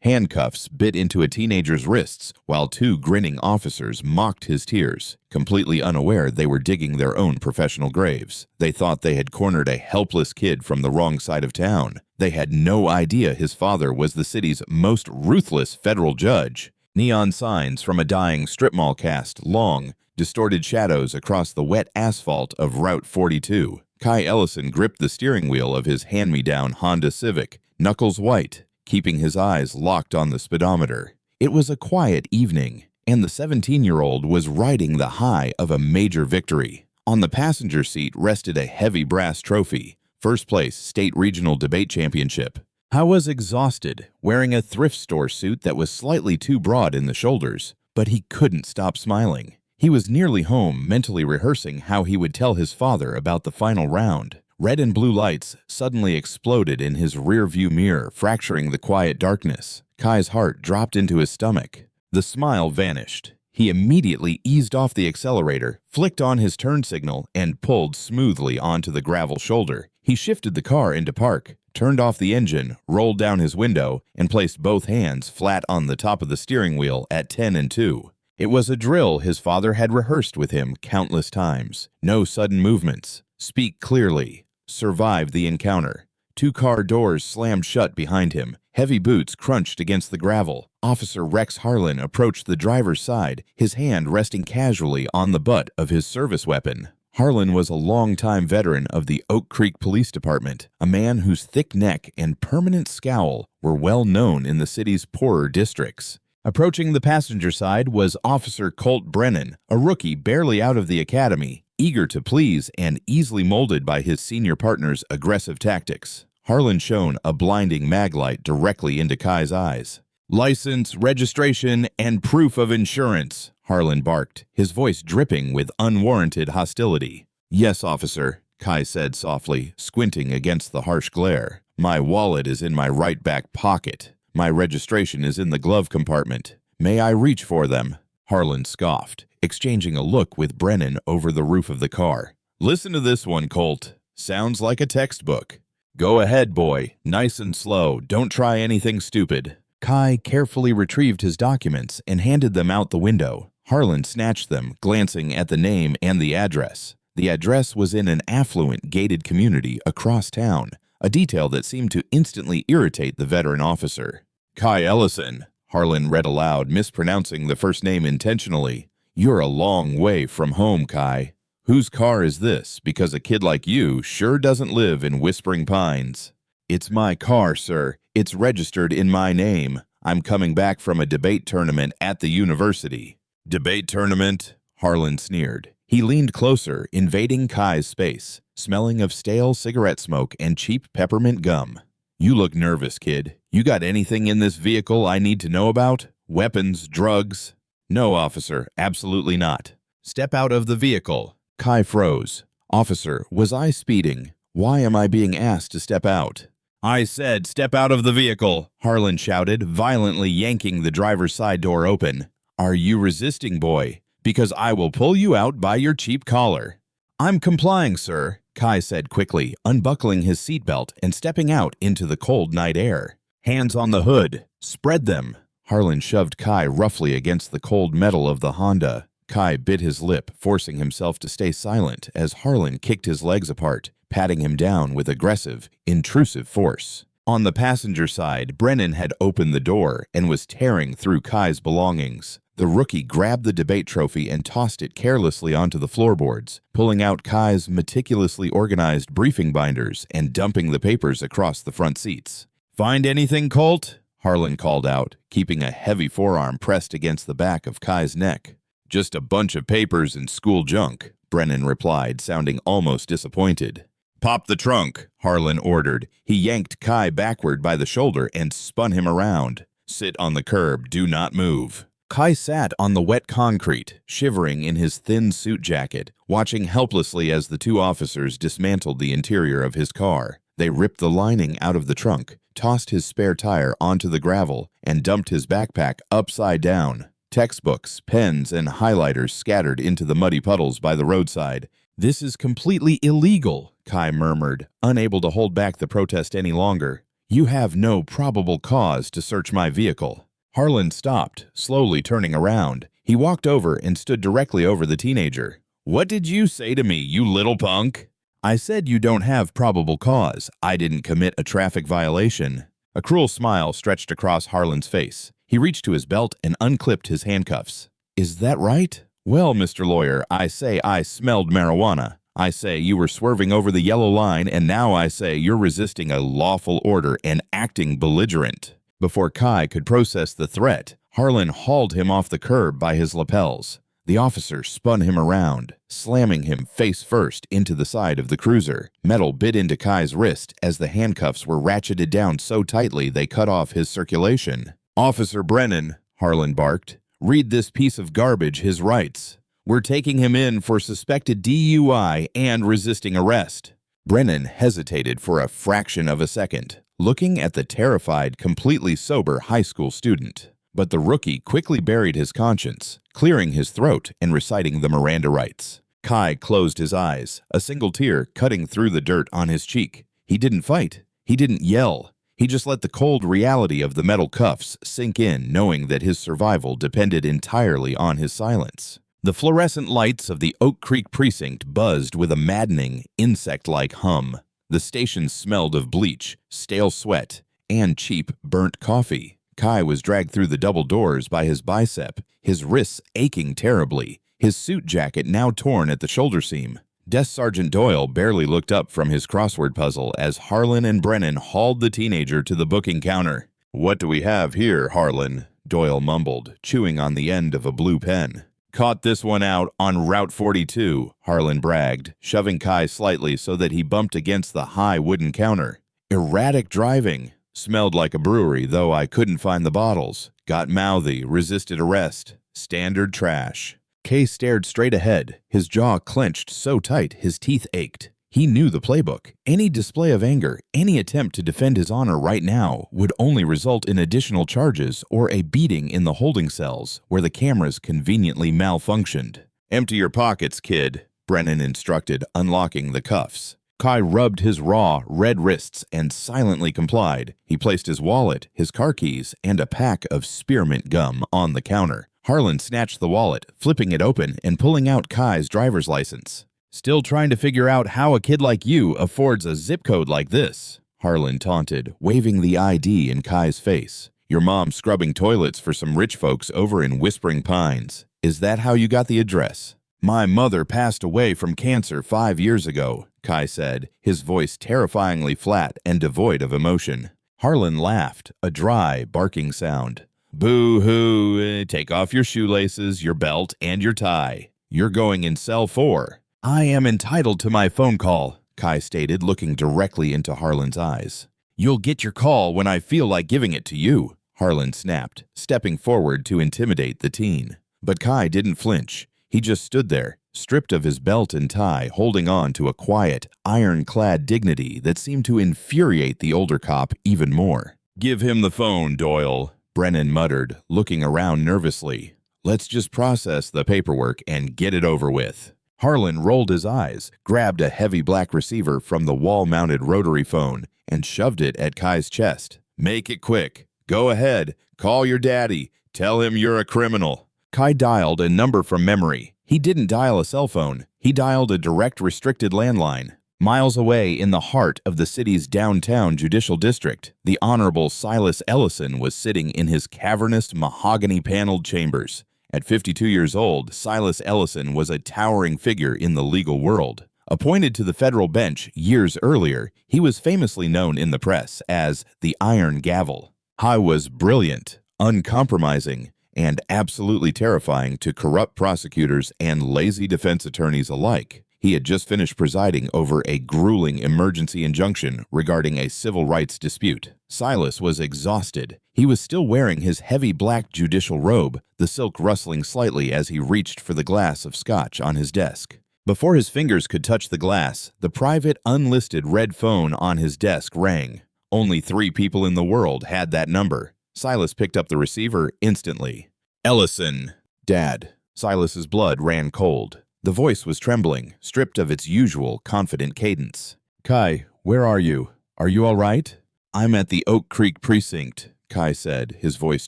Handcuffs bit into a teenager's wrists while two grinning officers mocked his tears, completely unaware they were digging their own professional graves. They thought they had cornered a helpless kid from the wrong side of town. They had no idea his father was the city's most ruthless federal judge. Neon signs from a dying strip mall cast long, distorted shadows across the wet asphalt of Route 42. Kai Ellison gripped the steering wheel of his hand-me-down Honda Civic, knuckles white, keeping his eyes locked on the speedometer. It was a quiet evening, and the 17-year-old was riding the high of a major victory. On the passenger seat rested a heavy brass trophy, first place state regional debate championship. Kai was exhausted, wearing a thrift store suit that was slightly too broad in the shoulders, but he couldn't stop smiling. He was nearly home, mentally rehearsing how he would tell his father about the final round. Red and blue lights suddenly exploded in his rear-view mirror, fracturing the quiet darkness. Kai's heart dropped into his stomach. The smile vanished. He immediately eased off the accelerator, flicked on his turn signal, and pulled smoothly onto the gravel shoulder. He shifted the car into park, turned off the engine, rolled down his window, and placed both hands flat on the top of the steering wheel at 10 and 2. It was a drill his father had rehearsed with him countless times. No sudden movements. Speak clearly. Survive the encounter. Two car doors slammed shut behind him. Heavy boots crunched against the gravel. Officer Rex Harlan approached the driver's side, his hand resting casually on the butt of his service weapon. Harlan was a longtime veteran of the Oak Creek Police Department, a man whose thick neck and permanent scowl were well known in the city's poorer districts. Approaching the passenger side was Officer Colt Brennan, a rookie barely out of the academy, eager to please and easily molded by his senior partner's aggressive tactics. Harlan shone a blinding maglite directly into Kai's eyes. "License, registration, and proof of insurance," Harlan barked, his voice dripping with unwarranted hostility. "Yes, officer," Kai said softly, squinting against the harsh glare. "My wallet is in my right back pocket. My registration is in the glove compartment. May I reach for them?" Harlan scoffed, exchanging a look with Brennan over the roof of the car. "Listen to this one, Colt. Sounds like a textbook." "Go ahead, boy. Nice and slow. Don't try anything stupid." Kai carefully retrieved his documents and handed them out the window. Harlan snatched them, glancing at the name and the address. The address was in an affluent, gated community across town, a detail that seemed to instantly irritate the veteran officer. "Kai Ellison," Harlan read aloud, mispronouncing the first name intentionally. "You're a long way from home, Kai. Whose car is this? Because a kid like you sure doesn't live in Whispering Pines." "It's my car, sir. It's registered in my name. I'm coming back from a debate tournament at the university." "Debate tournament?" Harlan sneered. He leaned closer, invading Kai's space, smelling of stale cigarette smoke and cheap peppermint gum. "You look nervous, kid. You got anything in this vehicle I need to know about? Weapons, drugs?" "No, officer, absolutely not." "Step out of the vehicle." Kai froze. "Officer, was I speeding? Why am I being asked to step out?" "I said step out of the vehicle," Harlan shouted, violently yanking the driver's side door open. "Are you resisting, boy? Because I will pull you out by your cheap collar." "I'm complying, sir," Kai said quickly, unbuckling his seatbelt and stepping out into the cold night air. "Hands on the hood. Spread them." Harlan shoved Kai roughly against the cold metal of the Honda. Kai bit his lip, forcing himself to stay silent as Harlan kicked his legs apart, patting him down with aggressive, intrusive force. On the passenger side, Brennan had opened the door and was tearing through Kai's belongings. The rookie grabbed the debate trophy and tossed it carelessly onto the floorboards, pulling out Kai's meticulously organized briefing binders and dumping the papers across the front seats. "Find anything, Colt?" Harlan called out, keeping a heavy forearm pressed against the back of Kai's neck. "Just a bunch of papers and school junk," Brennan replied, sounding almost disappointed. "Pop the trunk," Harlan ordered. He yanked Kai backward by the shoulder and spun him around. "Sit on the curb. Do not move." Kai sat on the wet concrete, shivering in his thin suit jacket, watching helplessly as the two officers dismantled the interior of his car. They ripped the lining out of the trunk, tossed his spare tire onto the gravel, and dumped his backpack upside down. Textbooks, pens, and highlighters scattered into the muddy puddles by the roadside. "This is completely illegal," Kai murmured, unable to hold back the protest any longer. You have no probable cause to search my vehicle." Harlan stopped, slowly turning around. He walked over and stood directly over the teenager. "What did you say to me, you little punk?" "I said you don't have probable cause. I didn't commit a traffic violation." A cruel smile stretched across Harlan's face. He reached to his belt and unclipped his handcuffs. "Is that right?" "Well, Mr. Lawyer, I say I smelled marijuana. I say you were swerving over the yellow line, and now I say you're resisting a lawful order and acting belligerent." Before Kai could process the threat, Harlan hauled him off the curb by his lapels. The officer spun him around, slamming him face first into the side of the cruiser. Metal bit into Kai's wrist as the handcuffs were ratcheted down so tightly they cut off his circulation. "Officer Brennan," Harlan barked, "read this piece of garbage his rights. We're taking him in for suspected DUI and resisting arrest." Brennan hesitated for a fraction of a second, looking at the terrified, completely sober high school student. But the rookie quickly buried his conscience, clearing his throat and reciting the Miranda rights. Kai closed his eyes, a single tear cutting through the dirt on his cheek. He didn't fight. He didn't yell. He just let the cold reality of the metal cuffs sink in, knowing that his survival depended entirely on his silence. The fluorescent lights of the Oak Creek precinct buzzed with a maddening, insect-like hum. The station smelled of bleach, stale sweat, and cheap, burnt coffee. Kai was dragged through the double doors by his bicep, his wrists aching terribly, his suit jacket now torn at the shoulder seam. Desk Sergeant Doyle barely looked up from his crossword puzzle as Harlan and Brennan hauled the teenager to the booking counter. "What do we have here, Harlan?" Doyle mumbled, chewing on the end of a blue pen. "Caught this one out on Route 42, Harlan bragged, shoving Kai slightly so that he bumped against the high wooden counter. "Erratic driving. Smelled like a brewery, though I couldn't find the bottles. Got mouthy, resisted arrest. Standard trash." Kay stared straight ahead, his jaw clenched so tight his teeth ached. He knew the playbook. Any display of anger, any attempt to defend his honor right now would only result in additional charges or a beating in the holding cells, where the cameras conveniently malfunctioned. "Empty your pockets, kid," Brennan instructed, unlocking the cuffs. Kai rubbed his raw, red wrists and silently complied. He placed his wallet, his car keys, and a pack of spearmint gum on the counter. Harlan snatched the wallet, flipping it open and pulling out Kai's driver's license. "Still trying to figure out how a kid like you affords a zip code like this," Harlan taunted, waving the ID in Kai's face. "Your mom scrubbing toilets for some rich folks over in Whispering Pines. Is that how you got the address?" "My mother passed away from cancer 5 years ago," Kai said, his voice terrifyingly flat and devoid of emotion. Harlan laughed, a dry, barking sound. "Boo-hoo, take off your shoelaces, your belt, and your tie. You're going in cell 4. "I am entitled to my phone call," Kai stated, looking directly into Harlan's eyes. "You'll get your call when I feel like giving it to you," Harlan snapped, stepping forward to intimidate the teen. But Kai didn't flinch. He just stood there, stripped of his belt and tie, holding on to a quiet, ironclad dignity that seemed to infuriate the older cop even more. "Give him the phone, Doyle," Brennan muttered, looking around nervously. "Let's just process the paperwork and get it over with." Harlan rolled his eyes, grabbed a heavy black receiver from the wall-mounted rotary phone, and shoved it at Kai's chest. "Make it quick. Go ahead. Call your daddy. Tell him you're a criminal." Kai dialed a number from memory. He didn't dial a cell phone. He dialed a direct restricted landline. Miles away in the heart of the city's downtown judicial district, the Honorable Silas Ellison was sitting in his cavernous, mahogany-paneled chambers. At 52 years old, Silas Ellison was a towering figure in the legal world. Appointed to the federal bench years earlier, he was famously known in the press as the Iron Gavel. He was brilliant, uncompromising, and absolutely terrifying to corrupt prosecutors and lazy defense attorneys alike. He had just finished presiding over a grueling emergency injunction regarding a civil rights dispute. Silas was exhausted. He was still wearing his heavy black judicial robe, the silk rustling slightly as he reached for the glass of scotch on his desk. Before his fingers could touch the glass, the private, unlisted red phone on his desk rang. Only 3 people in the world had that number. Silas picked up the receiver instantly. "Ellison." "Dad." Silas's blood ran cold. The voice was trembling, stripped of its usual confident cadence. "Kai, where are you? Are you all right?" I'm at the Oak Creek precinct, Kai said, his voice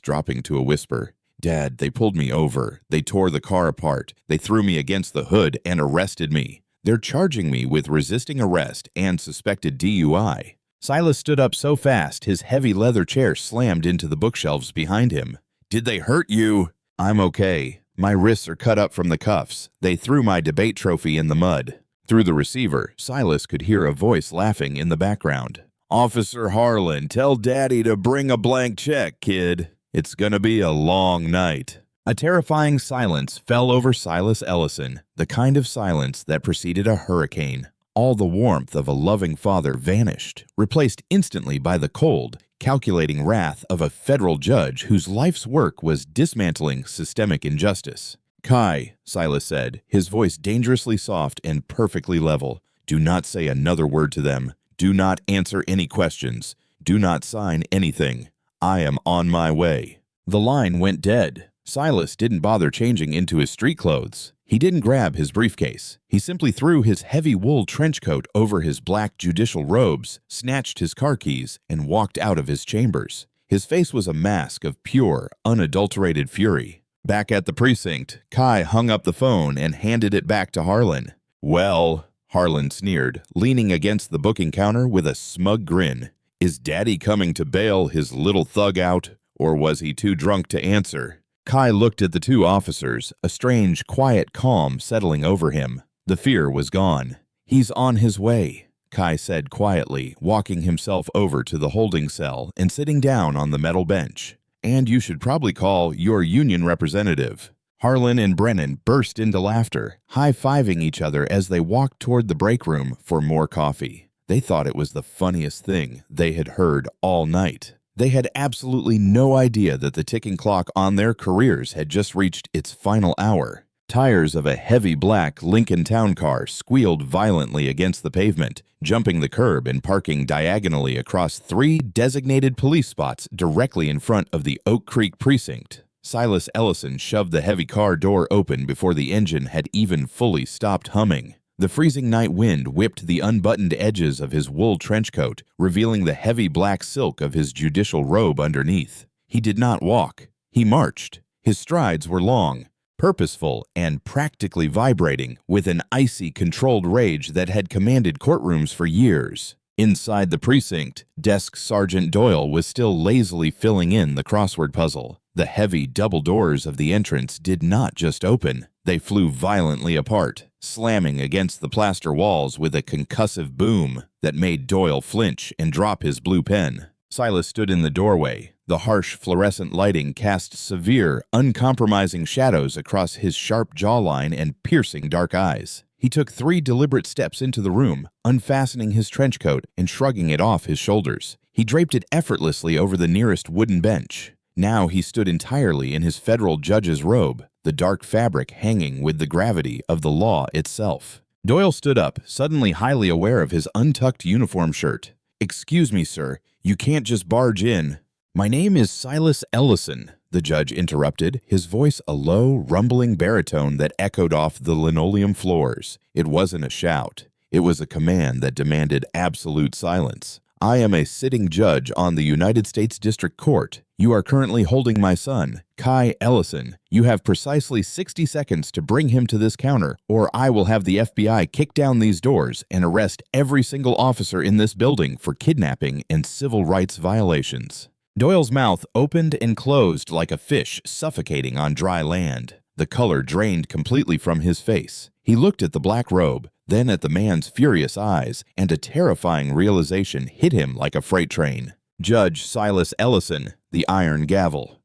dropping to a whisper. Dad, they pulled me over. They tore the car apart. They threw me against the hood and arrested me. They're charging me with resisting arrest and suspected DUI. Silas stood up so fast his heavy leather chair slammed into the bookshelves behind him. Did they hurt you? I'm okay. My wrists are cut up from the cuffs. They threw my debate trophy in the mud. Through the receiver, Silas could hear a voice laughing in the background. Officer Harlan, tell Daddy to bring a blank check, kid. It's gonna be a long night. A terrifying silence fell over Silas Ellison, the kind of silence that preceded a hurricane. All the warmth of a loving father vanished, replaced instantly by the cold, calculating wrath of a federal judge whose life's work was dismantling systemic injustice. Kai, Silas said, his voice dangerously soft and perfectly level, do not say another word to them. Do not answer any questions. Do not sign anything. I am on my way. The line went dead. Silas didn't bother changing into his street clothes. He didn't grab his briefcase. He simply threw his heavy wool trench coat over his black judicial robes, snatched his car keys, and walked out of his chambers. His face was a mask of pure, unadulterated fury. Back at the precinct, Kai hung up the phone and handed it back to Harlan. Well, Harlan sneered, leaning against the booking counter with a smug grin. Is Daddy coming to bail his little thug out, or was he too drunk to answer? Kai looked at the two officers, a strange, quiet calm settling over him. The fear was gone. He's on his way, Kai said quietly, walking himself over to the holding cell and sitting down on the metal bench. And you should probably call your union representative. Harlan and Brennan burst into laughter, high-fiving each other as they walked toward the break room for more coffee. They thought it was the funniest thing they had heard all night. They had absolutely no idea that the ticking clock on their careers had just reached its final hour. Tires of a heavy black Lincoln Town car squealed violently against the pavement, jumping the curb and parking diagonally across 3 designated police spots directly in front of the Oak Creek precinct. Silas Ellison shoved the heavy car door open before the engine had even fully stopped humming. The freezing night wind whipped the unbuttoned edges of his wool trench coat, revealing the heavy black silk of his judicial robe underneath. He did not walk. He marched. His strides were long, purposeful, and practically vibrating with an icy, controlled rage that had commanded courtrooms for years. Inside the precinct, Desk Sergeant Doyle was still lazily filling in the crossword puzzle. The heavy double doors of the entrance did not just open. They flew violently apart, slamming against the plaster walls with a concussive boom that made Doyle flinch and drop his blue pen. Silas stood in the doorway. The harsh fluorescent lighting cast severe, uncompromising shadows across his sharp jawline and piercing dark eyes. He took 3 deliberate steps into the room, unfastening his trench coat and shrugging it off his shoulders. He draped it effortlessly over the nearest wooden bench. Now he stood entirely in his federal judge's robe, the dark fabric hanging with the gravity of the law itself. Doyle stood up, suddenly highly aware of his untucked uniform shirt. "Excuse me, sir. You can't just barge in." "My name is Silas Ellison," the judge interrupted, his voice a low, rumbling baritone that echoed off the linoleum floors. It wasn't a shout. It was a command that demanded absolute silence. "I am a sitting judge on the United States District Court. You are currently holding my son, Kai Ellison. You have precisely 60 seconds to bring him to this counter, or I will have the FBI kick down these doors and arrest every single officer in this building for kidnapping and civil rights violations." Doyle's mouth opened and closed like a fish suffocating on dry land. The color drained completely from his face. He looked at the black robe, then at the man's furious eyes, and a terrifying realization hit him like a freight train. "Judge Silas Ellison," the iron gavel.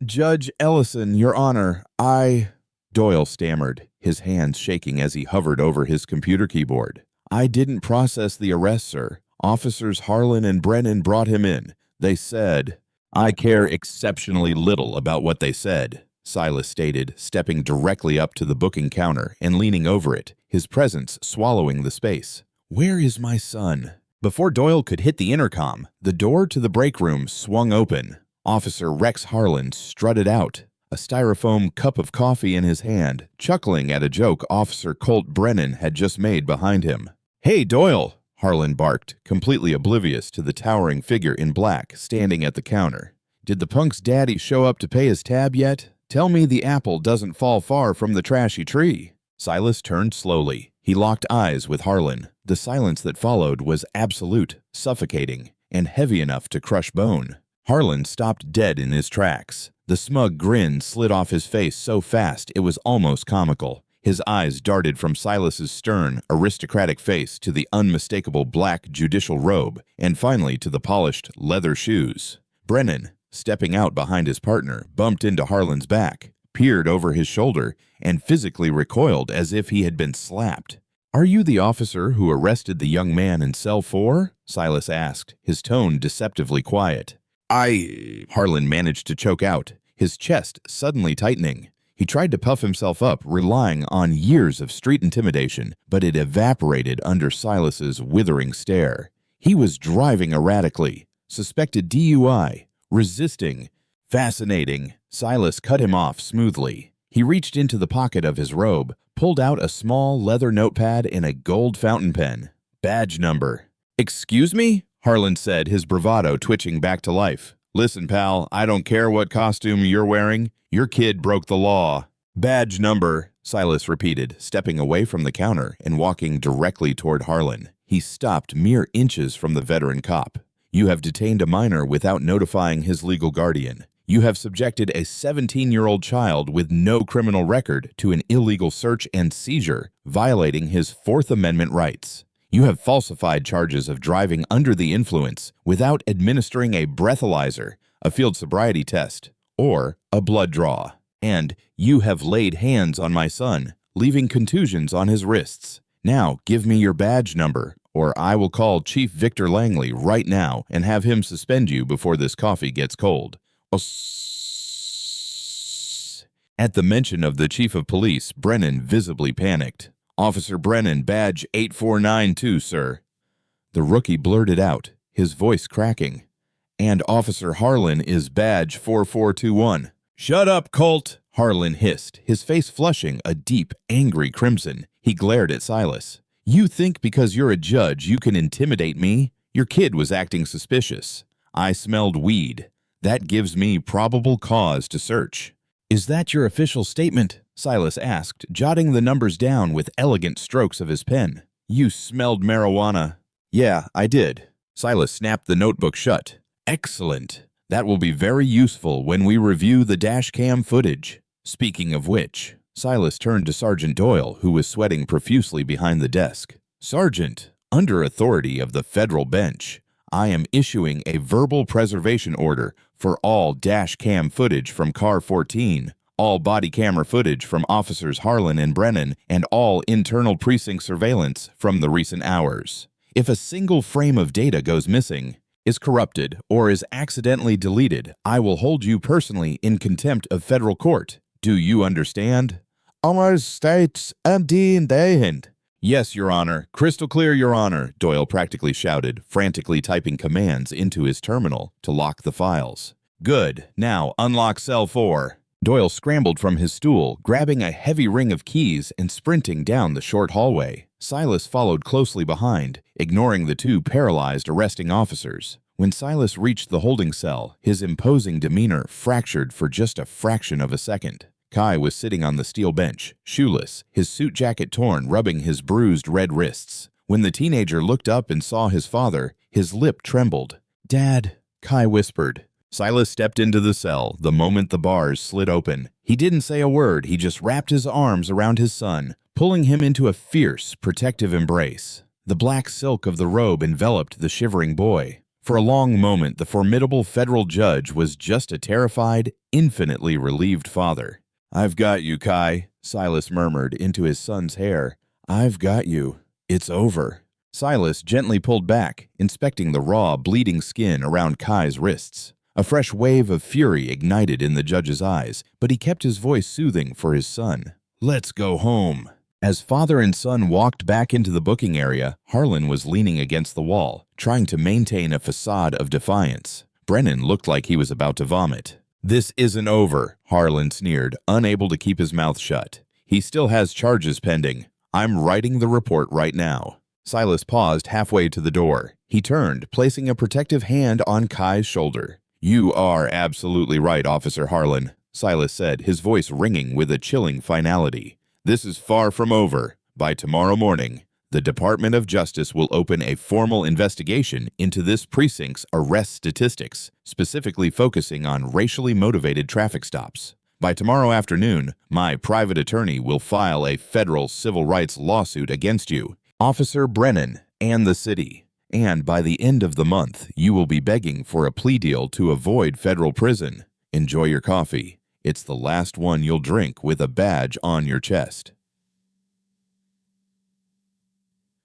Judge Ellison, Your Honor, Doyle stammered, his hands shaking as he hovered over his computer keyboard. "I didn't process the arrest, sir. Officers Harlan and Brennan brought him in. They said—" "I care exceptionally little about what they said," Silas stated, stepping directly up to the booking counter and leaning over it, his presence swallowing the space. "Where is my son?" Before Doyle could hit the intercom, the door to the break room swung open. Officer Rex Harlan strutted out, a styrofoam cup of coffee in his hand, chuckling at a joke Officer Colt Brennan had just made behind him. "Hey, Doyle, Harlan barked, completely oblivious to the towering figure in black standing at the counter. "Did the punk's daddy show up to pay his tab yet? Tell me the apple doesn't fall far from the trashy tree." Silas turned slowly. He locked eyes with Harlan. The silence that followed was absolute, suffocating, and heavy enough to crush bone. Harlan stopped dead in his tracks. The smug grin slid off his face so fast it was almost comical. His eyes darted from Silas's stern, aristocratic face to the unmistakable black judicial robe, and finally to the polished leather shoes. Brennan, stepping out behind his partner, bumped into Harlan's back, peered over his shoulder, and physically recoiled as if he had been slapped. "Are you the officer who arrested the young man in cell 4? Silas asked, his tone deceptively quiet. Harlan managed to choke out, his chest suddenly tightening. He tried to puff himself up, relying on years of street intimidation, but it evaporated under Silas's withering stare. He was driving erratically, suspected DUI, resisting. Fascinating. Silas cut him off smoothly. He reached into the pocket of his robe, pulled out a small leather notepad and a gold fountain pen. "Badge number." "Excuse me?" Harlan said, his bravado twitching back to life. "Listen, pal, I don't care what costume you're wearing. Your kid broke the law." "Badge number," Silas repeated, stepping away from the counter and walking directly toward Harlan. He stopped mere inches from the veteran cop. "You have detained a minor without notifying his legal guardian. You have subjected a 17-year-old child with no criminal record to an illegal search and seizure, violating his Fourth Amendment rights. You have falsified charges of driving under the influence without administering a breathalyzer, a field sobriety test, or a blood draw. And you have laid hands on my son, leaving contusions on his wrists. Now give me your badge number, or I will call Chief Victor Langley right now and have him suspend you before this coffee gets cold." At the mention of the chief of police, Brennan visibly panicked. "Officer Brennan, badge 8492, sir." The rookie blurted out, his voice cracking. "And Officer Harlan is badge 4421. "Shut up, Colt!" Harlan hissed, his face flushing a deep, angry crimson. He glared at Silas. "You think because you're a judge you can intimidate me? Your kid was acting suspicious. I smelled weed. That gives me probable cause to search." "Is that your official statement?" Silas asked, jotting the numbers down with elegant strokes of his pen. "You smelled marijuana." "Yeah, I did." Silas snapped the notebook shut. "Excellent. That will be very useful when we review the dash cam footage. Speaking of which," Silas turned to Sergeant Doyle, who was sweating profusely behind the desk. "Sergeant, under authority of the federal bench, I am issuing a verbal preservation order for all dash cam footage from car 14, all body camera footage from Officers Harlan and Brennan, and all internal precinct surveillance from the recent hours. If a single frame of data goes missing, is corrupted, or is accidentally deleted, I will hold you personally in contempt of federal court. Do you understand?" "Our states indeed." "Yes, Your Honor. Crystal clear, Your Honor," Doyle practically shouted, frantically typing commands into his terminal to lock the files. "Good. Now unlock cell 4. Doyle scrambled from his stool, grabbing a heavy ring of keys and sprinting down the short hallway. Silas followed closely behind, ignoring the two paralyzed arresting officers. When Silas reached the holding cell, his imposing demeanor fractured for just a fraction of a second. Kai was sitting on the steel bench, shoeless, his suit jacket torn, rubbing his bruised red wrists. When the teenager looked up and saw his father, his lip trembled. "Dad," Kai whispered. Silas stepped into the cell the moment the bars slid open. He didn't say a word, he just wrapped his arms around his son, pulling him into a fierce, protective embrace. The black silk of the robe enveloped the shivering boy. For a long moment, the formidable federal judge was just a terrified, infinitely relieved father. "I've got you, Kai," Silas murmured into his son's hair. "I've got you. It's over." Silas gently pulled back, inspecting the raw, bleeding skin around Kai's wrists. A fresh wave of fury ignited in the judge's eyes, but he kept his voice soothing for his son. "Let's go home." As father and son walked back into the booking area, Harlan was leaning against the wall, trying to maintain a facade of defiance. Brennan looked like he was about to vomit. "This isn't over," Harlan sneered, unable to keep his mouth shut. "He still has charges pending. I'm writing the report right now." Silas paused halfway to the door. He turned, placing a protective hand on Kai's shoulder. "You are absolutely right, Officer Harlan," Silas said, his voice ringing with a chilling finality. "This is far from over. By tomorrow morning, the Department of Justice will open a formal investigation into this precinct's arrest statistics, specifically focusing on racially motivated traffic stops. By tomorrow afternoon, my private attorney will file a federal civil rights lawsuit against you, Officer Brennan, and the city. And by the end of the month, you will be begging for a plea deal to avoid federal prison. Enjoy your coffee. It's the last one you'll drink with a badge on your chest."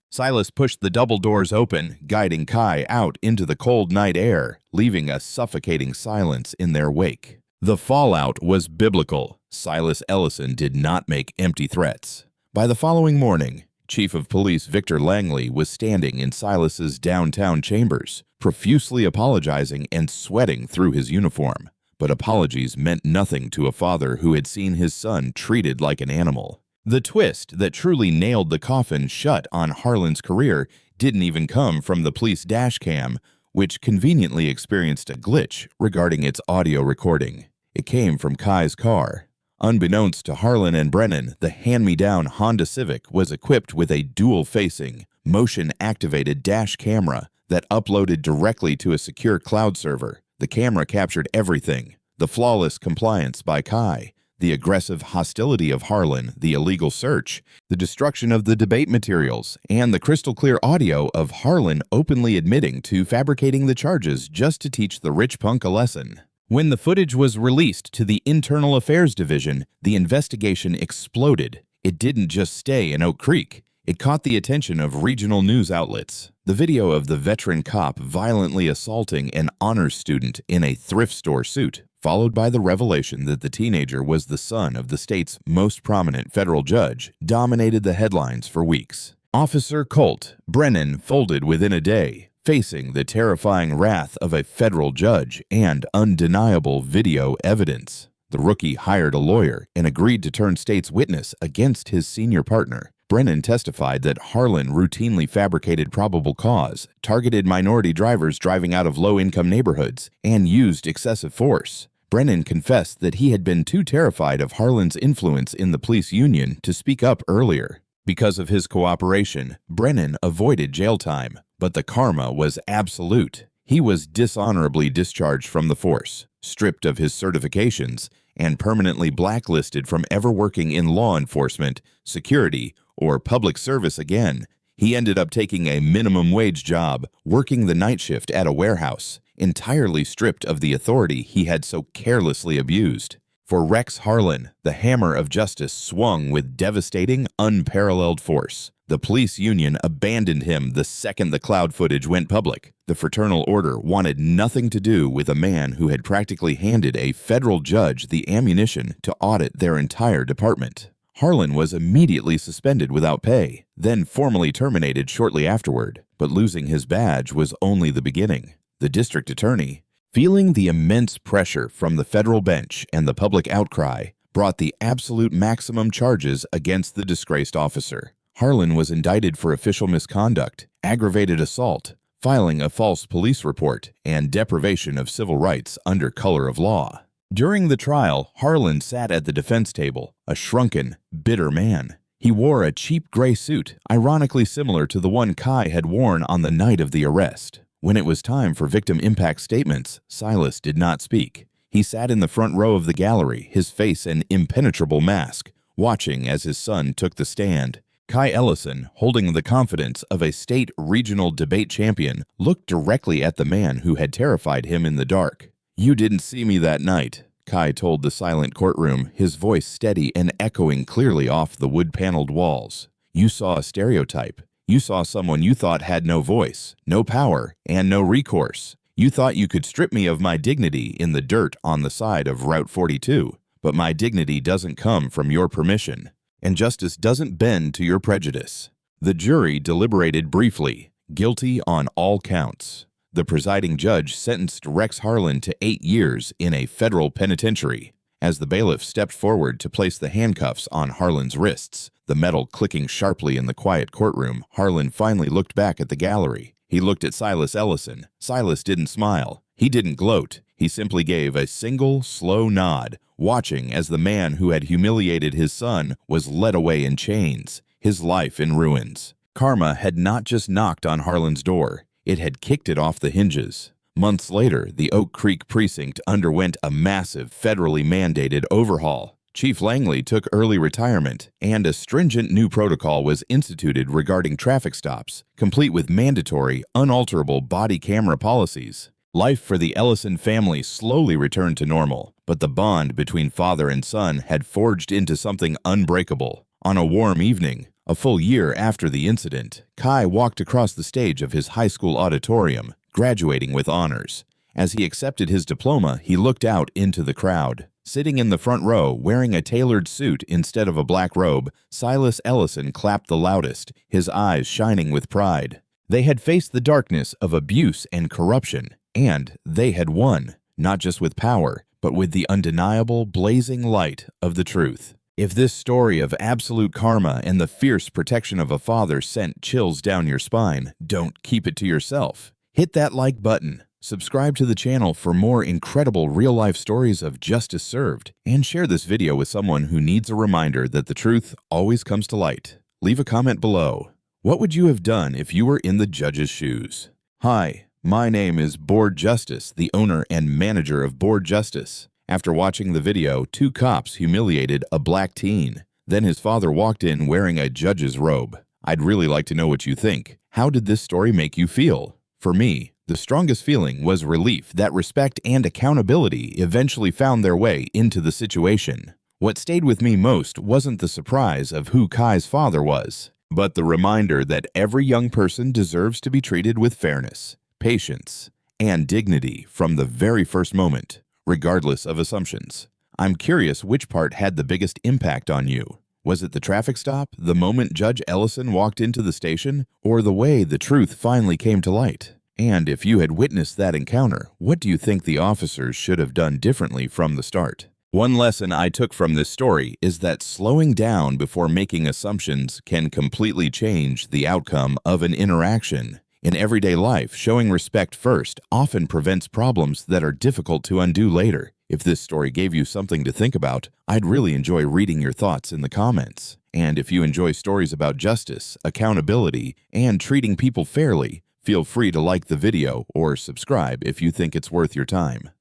Silas pushed the double doors open, guiding Kai out into the cold night air, leaving a suffocating silence in their wake. The fallout was biblical. Silas Ellison did not make empty threats. By the following morning, Chief of Police Victor Langley was standing in Silas's downtown chambers, profusely apologizing and sweating through his uniform. But apologies meant nothing to a father who had seen his son treated like an animal. The twist that truly nailed the coffin shut on Harlan's career didn't even come from the police dash cam, which conveniently experienced a glitch regarding its audio recording. It came from Kai's car. Unbeknownst to Harlan and Brennan, the hand-me-down Honda Civic was equipped with a dual-facing, motion-activated dash camera that uploaded directly to a secure cloud server. The camera captured everything: the flawless compliance by Kai, the aggressive hostility of Harlan, the illegal search, the destruction of the debate materials, and the crystal-clear audio of Harlan openly admitting to fabricating the charges just to teach the rich punk a lesson. When the footage was released to the Internal Affairs Division, the investigation exploded. It didn't just stay in Oak Creek. It caught the attention of regional news outlets. The video of the veteran cop violently assaulting an honors student in a thrift store suit, followed by the revelation that the teenager was the son of the state's most prominent federal judge, dominated the headlines for weeks. Officer Colt Brennan folded within a day, facing the terrifying wrath of a federal judge and undeniable video evidence. The rookie hired a lawyer and agreed to turn state's witness against his senior partner. Brennan testified that Harlan routinely fabricated probable cause, targeted minority drivers driving out of low-income neighborhoods, and used excessive force. Brennan confessed that he had been too terrified of Harlan's influence in the police union to speak up earlier. Because of his cooperation, Brennan avoided jail time, but the karma was absolute. He was dishonorably discharged from the force, stripped of his certifications, and permanently blacklisted from ever working in law enforcement, security, or public service again. He ended up taking a minimum wage job, working the night shift at a warehouse, entirely stripped of the authority he had so carelessly abused. For Rex Harlan, the hammer of justice swung with devastating, unparalleled force. The police union abandoned him the second the cloud footage went public. The Fraternal Order wanted nothing to do with a man who had practically handed a federal judge the ammunition to audit their entire department. Harlan was immediately suspended without pay, then formally terminated shortly afterward. But losing his badge was only the beginning. The district attorney, feeling the immense pressure from the federal bench and the public outcry, brought the absolute maximum charges against the disgraced officer. Harlan was indicted for official misconduct, aggravated assault, filing a false police report, and deprivation of civil rights under color of law. During the trial, Harlan sat at the defense table, a shrunken, bitter man. He wore a cheap gray suit, ironically similar to the one Kai had worn on the night of the arrest. When it was time for victim impact statements, Silas did not speak. He sat in the front row of the gallery, his face an impenetrable mask, watching as his son took the stand. Kai Ellison, holding the confidence of a state regional debate champion, looked directly at the man who had terrified him in the dark. "You didn't see me that night," Kai told the silent courtroom, his voice steady and echoing clearly off the wood-paneled walls. "You saw a stereotype. You saw someone you thought had no voice, no power, and no recourse. You thought you could strip me of my dignity in the dirt on the side of Route 42, but my dignity doesn't come from your permission, and justice doesn't bend to your prejudice." The jury deliberated briefly, guilty on all counts. The presiding judge sentenced Rex Harlan to 8 years in a federal penitentiary. As the bailiff stepped forward to place the handcuffs on Harlan's wrists, the The metal clicking sharply in the quiet courtroom, Harlan finally looked back at the gallery. He looked at Silas Ellison. Silas didn't smile. He didn't gloat. He simply gave a single, slow nod, watching as the man who had humiliated his son was led away in chains, his life in ruins. Karma had not just knocked on Harlan's door. It had kicked it off the hinges. Months later, the Oak Creek precinct underwent a massive, federally mandated overhaul. Chief Langley took early retirement, and a stringent new protocol was instituted regarding traffic stops, complete with mandatory, unalterable body camera policies. Life for the Ellison family slowly returned to normal, but the bond between father and son had forged into something unbreakable. On a warm evening, a full year after the incident, Kai walked across the stage of his high school auditorium, graduating with honors. As he accepted his diploma, he looked out into the crowd. Sitting in the front row, wearing a tailored suit instead of a black robe, Silas Ellison clapped the loudest, his eyes shining with pride. They had faced the darkness of abuse and corruption, and they had won, not just with power, but with the undeniable, blazing light of the truth. If this story of absolute karma and the fierce protection of a father sent chills down your spine, don't keep it to yourself. Hit that like button. Subscribe to the channel for more incredible real-life stories of justice served, and share this video with someone who needs a reminder that the truth always comes to light. Leave a comment below. What would you have done if you were in the judge's shoes? Hi, my name is Board Justice, the owner and manager of Board Justice. After watching the video, 2 cops humiliated a black teen. Then his father walked in wearing a judge's robe. I'd really like to know what you think. How did this story make you feel? For me, the strongest feeling was relief that respect and accountability eventually found their way into the situation. What stayed with me most wasn't the surprise of who Kai's father was, but the reminder that every young person deserves to be treated with fairness, patience, and dignity from the very first moment, regardless of assumptions. I'm curious which part had the biggest impact on you. Was it the traffic stop, the moment Judge Ellison walked into the station, or the way the truth finally came to light? And if you had witnessed that encounter, what do you think the officers should have done differently from the start? One lesson I took from this story is that slowing down before making assumptions can completely change the outcome of an interaction. In everyday life, showing respect first often prevents problems that are difficult to undo later. If this story gave you something to think about, I'd really enjoy reading your thoughts in the comments. And if you enjoy stories about justice, accountability, and treating people fairly, feel free to like the video or subscribe if you think it's worth your time.